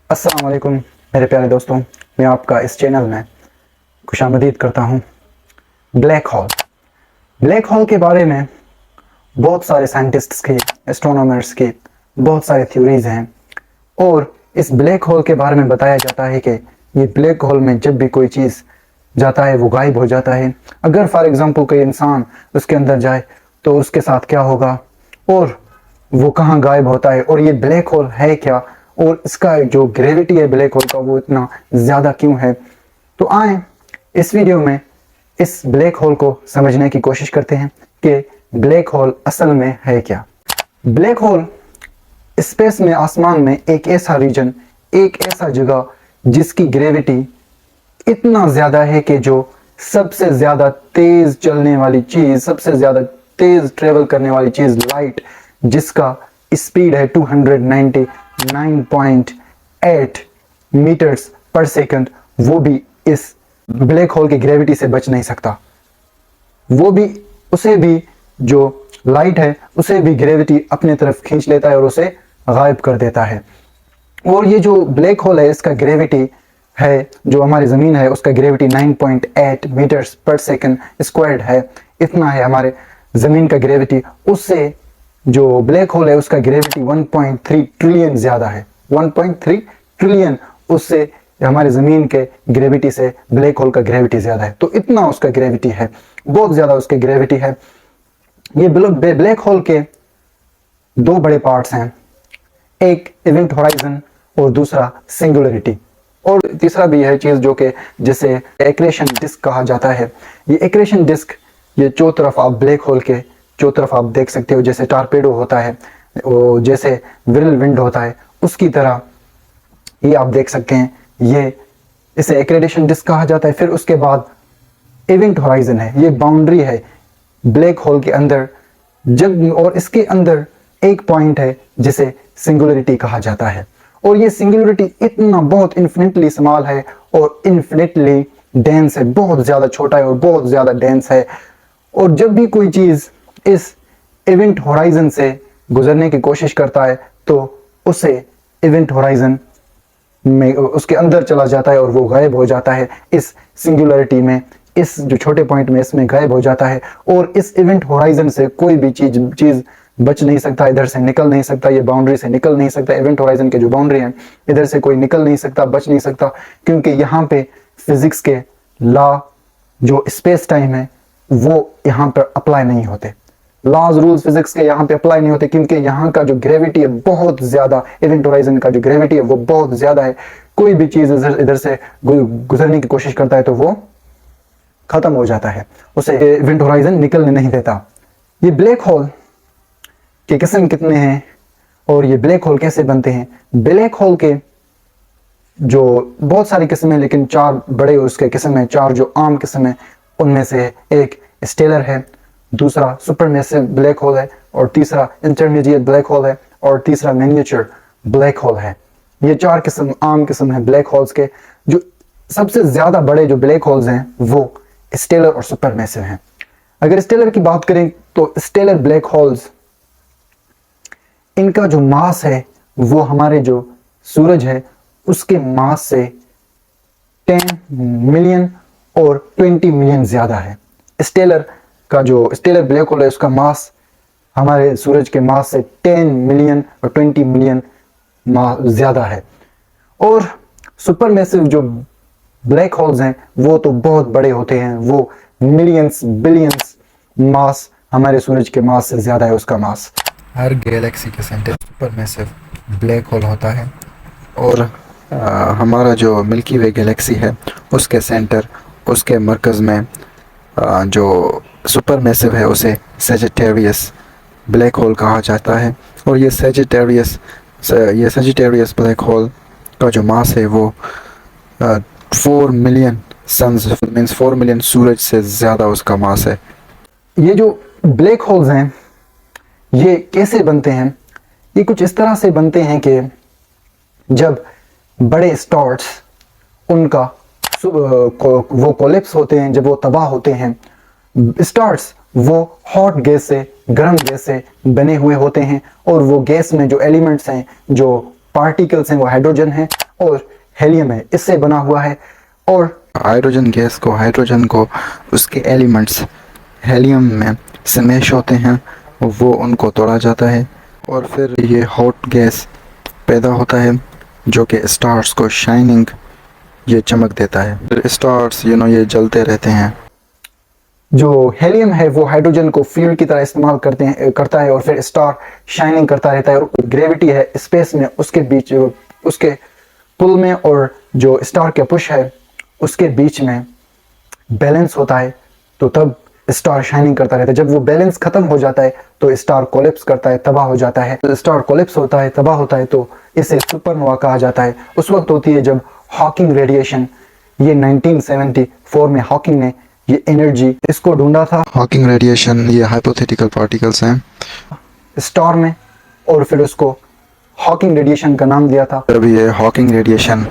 अस्सलाम वालेकुम मेरे प्यारे दोस्तों, मैं आपका इस चैनल में खुशामदीद करता हूँ। ब्लैक होल के बारे में बहुत सारे साइंटिस्ट्स के, एस्ट्रोनॉमर्स के बहुत सारे थ्योरीज हैं और इस ब्लैक होल के बारे में बताया जाता है कि ये ब्लैक होल में जब भी कोई चीज़ जाता है वो गायब हो जाता है। अगर फॉर एग्जांपल कोई इंसान उसके अंदर जाए तो उसके साथ क्या होगा और वो कहाँ गायब होता है और ये ब्लैक होल है क्या और इसका जो ग्रेविटी है ब्लैक होल का वो इतना ज़्यादा क्यों है। तो आए इस वीडियो में इस ब्लैक होल को समझने की कोशिश करते हैं कि ब्लैक होल असल में है क्या। ब्लैक होल स्पेस में, आसमान में एक ऐसा रीजन, एक ऐसा जगह जिसकी ग्रेविटी इतना ज़्यादा है कि जो सबसे ज़्यादा तेज़ चलने वाली चीज़, सबसे ज़्यादा तेज़ ट्रेवल करने वाली चीज़ लाइट, जिसका स्पीड है 299.8 मीटर्स पर सेकंड, वो भी इस ब्लैक होल की ग्रेविटी से बच नहीं सकता। वो भी, उसे भी जो लाइट है उसे भी ग्रेविटी अपने तरफ खींच लेता है और उसे गायब कर देता है। और ये जो ब्लैक होल है इसका ग्रेविटी है, जो हमारी ज़मीन है उसका ग्रेविटी 9.8 मीटर्स पर सेकंड स्क्वायर्ड है, इतना है हमारे ज़मीन का ग्रेविटी। उससे जो ब्लैक होल है उसका ग्रेविटी 1.3 ट्रिलियन ज़्यादा है, 1.3 ट्रिलियन उससे हमारे ज़मीन के ग्रेविटी से ब्लैक होल का ग्रेविटी ज़्यादा है। तो इतना उसका ग्रेविटी है, बहुत ज़्यादा उसकी ग्रेविटी है। ये ब्लैक होल के दो बड़े पार्ट्स हैं, एक इवेंट होराइजन और दूसरा सिंगुलरिटी। और तीसरा भी है चीज़ जो कि जिसे एक्रेशन डिस्क कहा जाता है। ये एक्रेशन डिस्क, ये चौ तरफ आप ब्लैक होल के चौ तरफ आप देख सकते हो, जैसे टारपेडो होता है, वो जैसे विरल विंड होता है, उसकी तरह ये आप देख सकते हैं। ये इसे एक्रेशन डिस्क कहा जाता है। फिर उसके बाद इवेंट होराइजन है, ये बाउंड्री है ब्लैक होल के अंदर जब, और इसके अंदर एक पॉइंट है जिसे सिंगुलरिटी कहा जाता है। और ये सिंगुलरिटी इतना बहुत इन्फिनिटली स्मॉल है और इन्फिनिटली डेंस है, बहुत ज़्यादा छोटा है और बहुत ज़्यादा डेंस है। और जब भी कोई चीज़ इस इवेंट होराइजन से गुजरने की कोशिश करता है तो उसे इवेंट होराइजन में, उसके अंदर चला जाता है और वो गायब हो जाता है इस सिंगुलरिटी में, इस जो छोटे पॉइंट में इसमें गायब हो जाता है। और इस इवेंट होराइजन से कोई भी चीज़ बच नहीं सकता, इधर से निकल नहीं सकता, ये बाउंड्री से निकल नहीं सकता। इवेंट होराइजन के जो बाउंड्री है इधर से कोई निकल नहीं सकता, बच नहीं सकता, क्योंकि यहाँ पे फिजिक्स के लॉ, जो स्पेस टाइम है, वो यहाँ पर अप्लाई नहीं होते। लॉज रूल्स फिजिक्स के यहाँ पे अप्लाई नहीं होते, क्योंकि यहाँ का जो ग्रेविटी है बहुत ज़्यादा, इवेंट होराइजन का जो ग्रेविटी है वो बहुत ज़्यादा है। कोई भी चीज़ इधर से गुजरने की कोशिश करता है तो वो खत्म हो जाता है, उसे इवेंट होराइजन निकलने नहीं देता। ये ब्लैक होल के किस्म कितने हैं और ये ब्लैक होल कैसे बनते हैं? ब्लैक होल के जो बहुत सारी किस्म है, लेकिन चार बड़े उसके किस्म हैं, चार जो आम किस्म है उनमें से एक स्टेलर है, दूसरा सुपरमैसिव ब्लैक होल है, और तीसरा इंटरमीडिएट ब्लैक होल है, और तीसरा मिनिएचर ब्लैक होल है। ये चार किस्म आम किस्म है ब्लैक होल्स के। जो सबसे ज़्यादा बड़े जो ब्लैक होल्स हैं वो स्टेलर और सुपरमैसिव हैं। अगर स्टेलर की बात करें तो स्टेलर ब्लैक होल्स, इनका जो मास है वो हमारे जो सूरज है उसके मास से 10 मिलियन और 20 मिलियन ज़्यादा है। स्टेलर का जो स्टेलर ब्लैक होल है उसका मास हमारे सूरज के मास से 10 मिलियन और 20 मिलियन ज़्यादा है। और सुपरमैसिव जो ब्लैक होल्स हैं वो तो बहुत बड़े होते हैं, वो मिलियंस बिलियंस मास, हमारे सूरज के मास से ज़्यादा है उसका मास। हर गैलेक्सी के सेंटर सुपरमैसिव ब्लैक होल होता है। और हमारा जो मिल्की वे गैलेक्सी है उसके सेंटर, उसके मरकज़ में जो सुपरमैसिव है उसे सजिटेरियस ब्लैक होल कहा जाता है। और ये सजिटेरियस ब्लैक होल का जो मास है वो 4 मिलियन सन्स मीन्स 4 मिलियन सूरज से ज़्यादा उसका मास है। ये जो ब्लैक होल्स हैं ये कैसे बनते हैं? ये कुछ इस तरह से बनते हैं कि जब बड़े स्टार्स, उनका वो कोलेप्स होते हैं, जब वो तबाह होते हैं, स्टार्स वो हॉट गैस से, गर्म गैस से बने हुए होते हैं, और वो गैस में जो एलिमेंट्स हैं, जो पार्टिकल्स हैं, वो हाइड्रोजन हैं और हेलियम है, इससे बना हुआ है। और हाइड्रोजन गैस को, हाइड्रोजन को उसके एलिमेंट्स हेलियम में स्मैश होते हैं, वो उनको तोड़ा जाता है और फिर ये हॉट गैस पैदा होता है जो कि स्टार्स को शाइनिंग, ये चमक देता है। फिर स्टार्स ये जलते रहते हैं। जो हेलियम है वो हाइड्रोजन को फ्यूल की तरह इस्तेमाल करता है और फिर स्टार शाइनिंग करता रहता है। और ग्रेविटी है स्पेस में, उसके बीच, उसके पुल में और जो स्टार के पुश है उसके बीच में बैलेंस होता है, तो तब स्टार शाइनिंग करता रहता है। जब वो बैलेंस खत्म हो जाता है तो स्टार कोलैप्स करता है, तबाह हो जाता है। तो स्टार कोलैप्स होता है, तबाह होता है, तो इसे सुपरनोवा कहा जाता है। उस वक्त होती है जब हॉकिंग रेडिएशन, ये 1974 में हॉकिंग ने ये एनर्जी इसको ढूंढा था हॉकिंग रेडिएशन ये हाइपोथेटिकल पार्टिकल्स हैं स्टार में, और फिर उसको हॉकिंग रेडिएशन का नाम दिया था। जब ये हॉकिंग रेडिएशन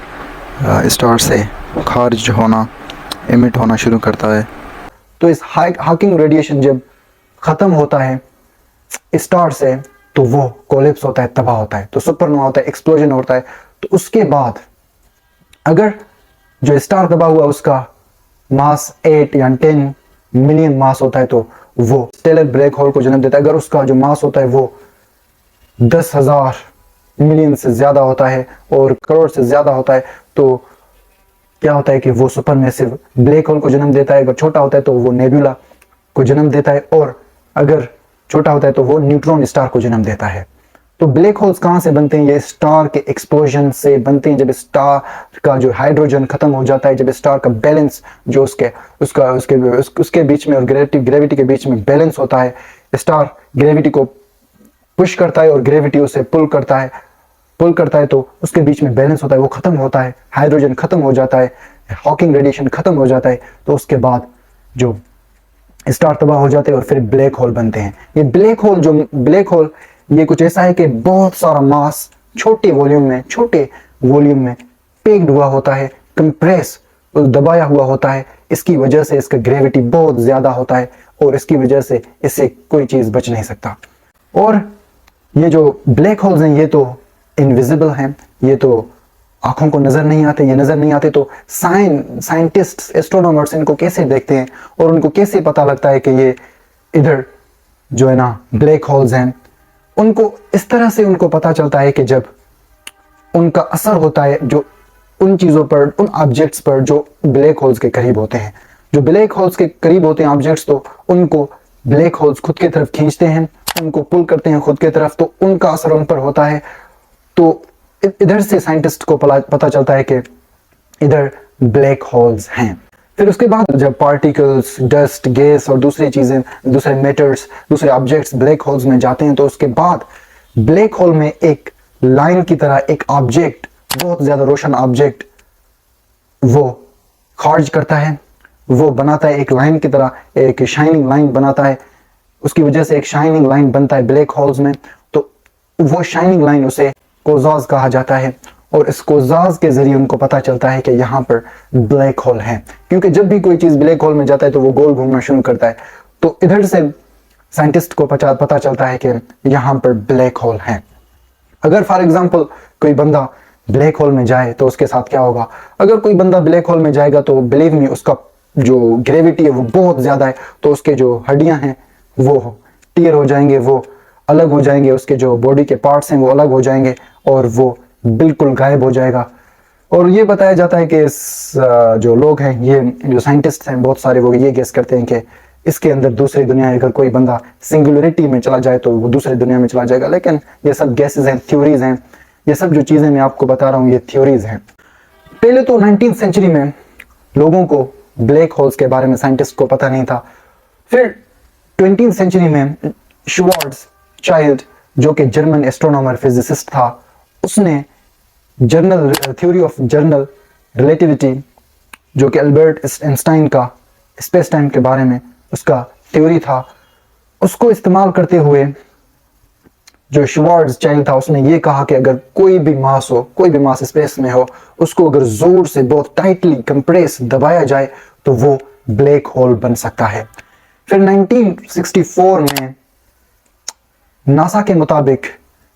स्टार से खारिज होना, एमिट होना शुरू करता है, तो इस हॉकिंग रेडिएशन जब खत्म होता है स्टार से तो वो कोलैप्स होता है, तबाह होता है, तो सुपरनोवा होता है, एक्सप्लोजन होता है। तो उसके बाद अगर जो स्टार तबाह हुआ उसका मास 8 या 10 मिलियन मास होता है तो वो स्टेलर ब्लैक होल को जन्म देता है। अगर उसका जो मास होता है वो 10,000 मिलियन से ज्यादा होता है और करोड़ से ज्यादा होता है तो क्या होता है कि वो सुपरमैसिव ब्लैक होल को जन्म देता है। अगर छोटा होता है तो वो नेबुला को जन्म देता है, और अगर छोटा होता है तो वो न्यूट्रॉन स्टार को जन्म देता है। तो ब्लैक होल्स कहाँ से बनते हैं? ये स्टार के एक्सप्लोजन से बनते हैं। जब स्टार का जो हाइड्रोजन खत्म हो जाता है, जब स्टार का बैलेंस जो उसके बीच में और ग्रेविटी के बीच में बैलेंस होता है, स्टार ग्रेविटी को पुश करता है और ग्रेविटी उसे पुल करता है, तो उसके बीच में बैलेंस होता है, वो खत्म होता है, हाइड्रोजन खत्म हो जाता है, हॉकिंग रेडिएशन खत्म हो जाता है, तो उसके बाद जो स्टार तबाह हो जाते हैं और फिर ब्लैक होल बनते हैं। ये ब्लैक होल ये कुछ ऐसा है कि बहुत सारा मास छोटे वॉल्यूम में पैक्ड हुआ होता है, कंप्रेस दबाया हुआ होता है। इसकी वजह से इसका ग्रेविटी बहुत ज्यादा होता है और इसकी वजह से इससे कोई चीज बच नहीं सकता। और ये जो ब्लैक होल्स हैं ये तो इनविजिबल हैं, ये तो आंखों को नजर नहीं आते। ये नजर नहीं आते तो साइंटिस्ट, एस्ट्रोनॉमर्स इनको कैसे देखते हैं और उनको कैसे पता लगता है कि ये इधर जो है ना ब्लैक होल्स हैं? उनको इस तरह से उनको पता चलता है कि जब उनका असर होता है जो उन चीजों पर, उन ऑब्जेक्ट्स पर जो ब्लैक होल्स के करीब होते हैं। जो ब्लैक होल्स के करीब होते हैं ऑब्जेक्ट्स, तो उनको ब्लैक होल्स खुद की तरफ खींचते हैं, उनको पुल करते हैं खुद की तरफ, तो उनका असर उन पर होता है। तो इधर से साइंटिस्ट को पता चलता है कि इधर ब्लैक होल्स हैं। फिर उसके बाद जब पार्टिकल्स, डस्ट, गैस और दूसरी चीजें, दूसरे मैटर्स, दूसरे ऑब्जेक्ट्स ब्लैक होल्स में जाते हैं, तो उसके बाद ब्लैक होल में एक लाइन की तरह एक ऑब्जेक्ट, बहुत ज्यादा रोशन ऑब्जेक्ट, वो खारिज करता है, वो बनाता है एक लाइन की तरह, एक शाइनिंग लाइन बनाता है। उसकी वजह से एक शाइनिंग लाइन बनता है ब्लैक होल्स में। तो वो शाइनिंग लाइन, उसे कोजाज कहा जाता है, और इस कोजाज के जरिए उनको पता चलता है कि यहाँ पर ब्लैक होल है। क्योंकि जब भी कोई चीज ब्लैक होल में जाता है तो वो गोल घूमना शुरू करता है, तो इधर से साइंटिस्ट को पता चलता है कि यहाँ पर ब्लैक होल है। अगर फॉर एग्जांपल कोई बंदा ब्लैक होल में जाए तो उसके साथ क्या होगा? अगर कोई बंदा ब्लैक होल में जाएगा तो बिलीव मी उसका जो ग्रेविटी है वो बहुत ज्यादा है, तो उसके जो हड्डियां हैं वो टीयर हो जाएंगे, वो अलग हो जाएंगे, उसके जो बॉडी के पार्ट्स हैं वो अलग हो जाएंगे और वो बिल्कुल गायब हो जाएगा। और ये बताया जाता है कि जो लोग हैं, ये जो साइंटिस्ट हैं बहुत सारे, वो ये गेस करते हैं कि इसके अंदर दूसरी दुनिया है। अगर कोई बंदा सिंगुलरिटी में चला जाए तो वो दूसरी दुनिया में चला जाएगा। लेकिन ये सब गैसेस हैं, थ्योरीज हैं, ये सब जो चीजें मैं आपको बता रहा हूँ ये थ्योरीज हैं। पहले तो 19th सेंचुरी में लोगों को ब्लैक होल्स के बारे में, साइंटिस्ट को पता नहीं था। फिर 20th सेंचुरी में श्वार्ज़चाइल्ड, जो कि जर्मन एस्ट्रोनॉमर फिजिसिस्ट था, उसने थ्योरी ऑफ जनरल रिलेटिविटी, जो कि अल्बर्ट आइंस्टाइन का स्पेस टाइम के बारे में उसका थ्योरी था, उसको इस्तेमाल करते हुए जो श्वार्ज़चाइल्ड था उसने ये कहा कि अगर कोई भी मास स्पेस में हो, उसको अगर जोर से बहुत टाइटली कंप्रेस दबाया जाए तो वो ब्लैक होल बन सकता है। फिर 1964 में नासा के मुताबिक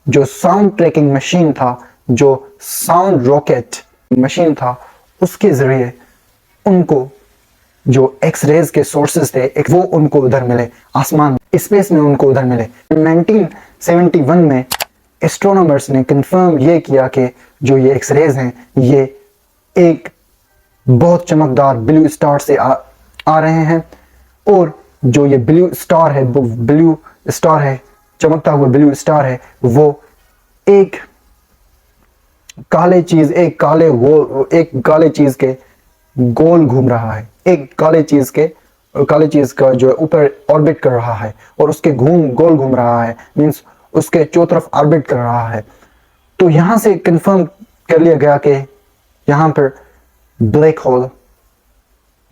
जो साउंड ट्रैकिंग मशीन था जो साउंड रॉकेट मशीन था उसके ज़रिए उनको जो एक्स-रेज के सोर्सेज थे वो उनको उधर मिले, आसमान स्पेस में उनको उधर मिले। 1971 में एस्ट्रोनॉमर्स ने कंफर्म ये किया कि जो ये एक्स-रेज हैं ये एक बहुत चमकदार ब्लू स्टार से आ रहे हैं, और जो ये ब्लू स्टार है, चमकता हुआ ब्लू स्टार है, वो एक काले चीज के गोल घूम रहा है, एक काले चीज का जो ऊपर ऑर्बिट कर रहा है और उसके गोल घूम रहा है, मींस उसके चारों तरफ ऑर्बिट कर रहा है। तो यहां से कंफर्म कर लिया गया कि यहां पर ब्लैक होल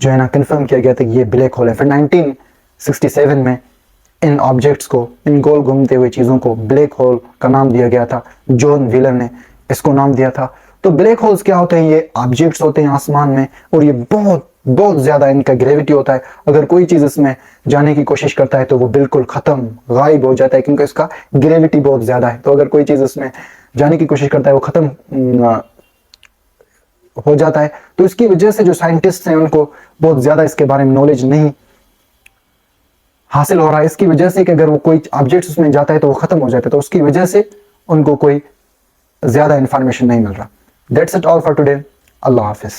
जो है ना, कंफर्म किया गया था कि ये ब्लैक होल है। फिर 1967 में इन ऑब्जेक्ट्स को, इन गोल घूमते हुए चीज़ों को ब्लैक होल का नाम दिया गया था। जॉन व्हीलर ने इसको नाम दिया था। तो ब्लैक होल्स क्या होते हैं? ये ऑब्जेक्ट्स होते हैं आसमान में, और ये बहुत ज़्यादा इनका ग्रेविटी होता है। अगर कोई चीज़ इसमें जाने की कोशिश करता है तो वो बिल्कुल ख़त्म, गायब हो जाता है, क्योंकि इसका ग्रेविटी बहुत ज़्यादा है। तो अगर कोई चीज़ इसमें जाने की कोशिश करता है वो ख़त्म हो जाता है। तो इसकी वजह से जो साइंटिस्ट हैं उनको बहुत ज़्यादा इसके बारे में नॉलेज नहीं हासिल हो रहा है, इसकी वजह से कि अगर वो कोई ऑब्जेक्ट उसमें जाता है तो वो ख़त्म हो जाता है। तो उसकी वजह से उनको कोई ज़्यादा इंफॉर्मेशन नहीं मिल रहा। That's it all for today. अल्लाह हाफिज़।